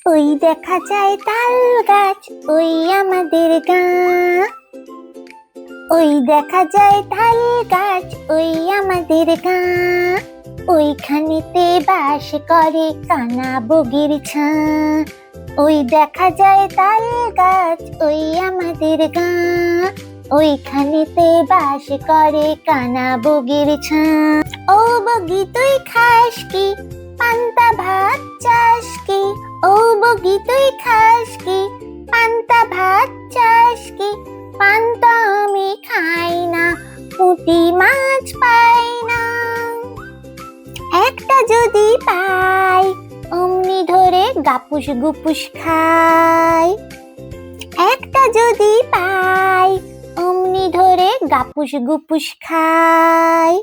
ওই দেখা যায় তাল গাছ, ওই আমাদের গাঁ। ওই দেখা যায় তাল গাছ, ওই আমাদের গাঁ। ওইখানেতে বাস করে কানা বগির ছাঁ। ওই দেখা যায় তাল গাছ, ওই আমাদের গাঁ। ওইখানেতে বাস করে কানা বগির ছাঁ। ও বগি তুই খাস কি, পান্তা ভাত চাস কি? ও বগি তুই খাস কি, পান্তা ভাত চাস কি? পান্তা আমি খাই না, পুঁটি মাছ পাই না। একটা যদি পাই, অমনি ধরে গাপুস গুপুস খাই। একটা যদি পাই, অমনি ধরে গাপুস গুপুস খাই।